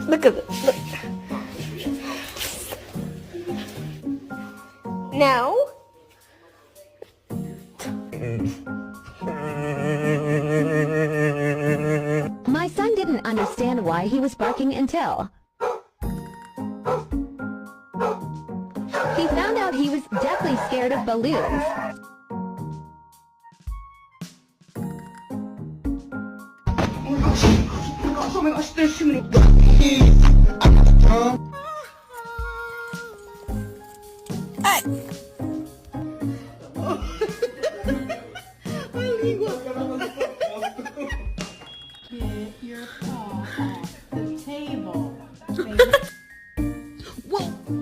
Look at it. Look. Now. My son didn't understand why he was barking until he found out he was deathly scared of balloons. Oh my gosh, there's too many. Hey!